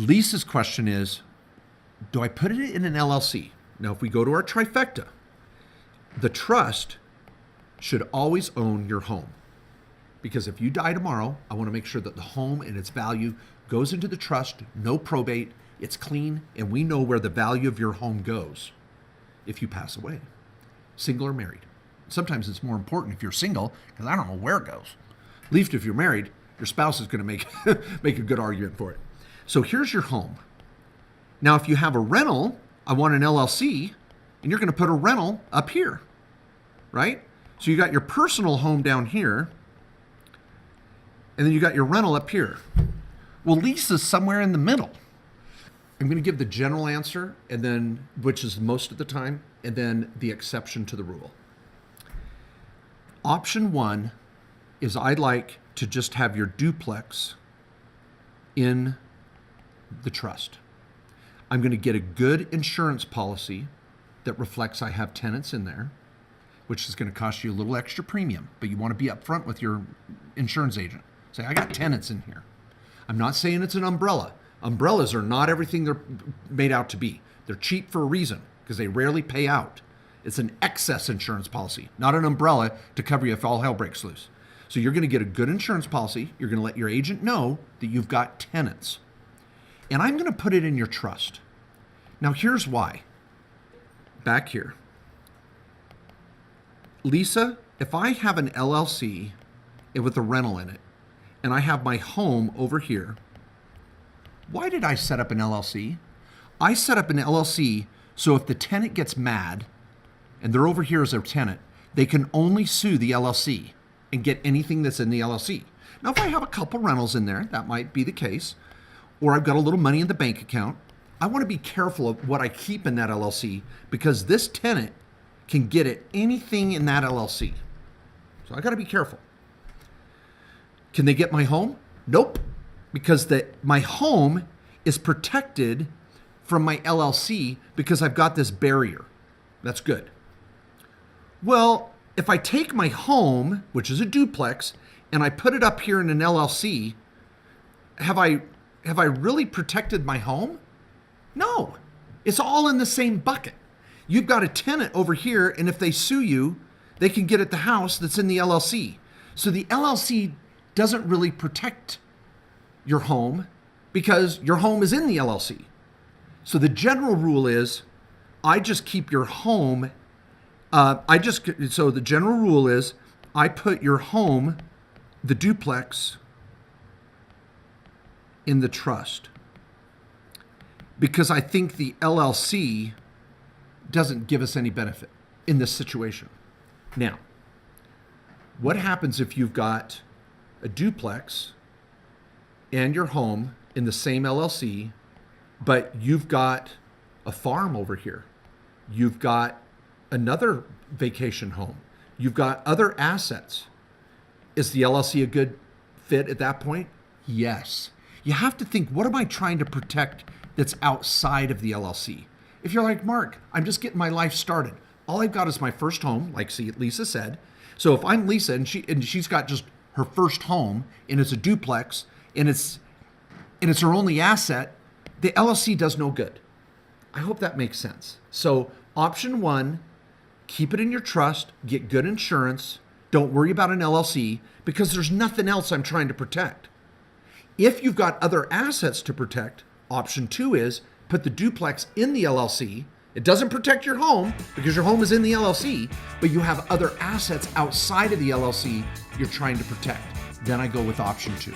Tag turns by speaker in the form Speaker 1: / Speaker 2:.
Speaker 1: Lisa's question is, do I put it in an LLC? Now, if we go to our trifecta, the trust should always own your home. Because if you die tomorrow, I want to make sure that the home and its value goes into the trust, no probate, it's clean, and we know where the value of your home goes if you pass away, single or married. Sometimes it's more important if you're single, because I don't know where it goes. At least if you're married, your spouse is going to make make a good argument for it. So here's your home. Now, if you have a rental, I want an LLC, and you're going to put a rental up here, right? So you got your personal home down here, and then you got your rental up here. Well, Lisa's somewhere in the middle. I'm going to give the general answer, and then, which is most of the time, and then the exception to the rule. Option one is I'd like to just have your duplex in the trust. I'm going to get a good insurance policy that reflects I have tenants in there, which is going to cost you a little extra premium, but you want to be upfront with your insurance agent. Say, I got tenants in here. I'm not saying it's an umbrella. Umbrellas are not everything they're made out to be. They're cheap for a reason because they rarely pay out. It's an excess insurance policy, not an umbrella to cover you if all hell breaks loose. So you're going to get a good insurance policy. You're going to let your agent know that you've got tenants. And I'm going to put it in your trust. Now, here's why. Back here. Lisa, if I have an LLC with a rental in it, and I have my home over here, why did I set up an LLC? I set up an LLC so if the tenant gets mad, and they're over here as a tenant, they can only sue the LLC and get anything that's in the LLC. Now, if I have a couple rentals in there, that might be the case, or I've got a little money in the bank account, I want to be careful of what I keep in that LLC because this tenant can get at anything in that LLC. So I got to be careful. Can they get my home? Nope, because my home is protected from my LLC because I've got this barrier. That's good. Well, if I take my home, which is a duplex, and I put it up here in an LLC, have I really protected my home? No, it's all in the same bucket. You've got a tenant over here, and if they sue you, they can get at the house that's in the LLC. So the LLC doesn't really protect your home because your home is in the LLC. So the general rule is I just keep your home. So the general rule is I put your home, the duplex, in the trust because I think the LLC doesn't give us any benefit in this situation. Now, what happens if you've got a duplex and your home in the same LLC, but you've got a farm over here? You've got another vacation home. You've got other assets. Is the LLC a good fit at that point? Yes. You have to think, what am I trying to protect that's outside of the LLC? If you're like, Mark, I'm just getting my life started. All I've got is my first home, like Lisa said. So if I'm Lisa and she's got just her first home and it's a duplex and it's her only asset, the LLC does no good. I hope that makes sense. So option one, keep it in your trust, get good insurance, don't worry about an LLC because there's nothing else I'm trying to protect. If you've got other assets to protect, option two is put the duplex in the LLC. It doesn't protect your home because your home is in the LLC, but you have other assets outside of the LLC you're trying to protect. Then I go with option two.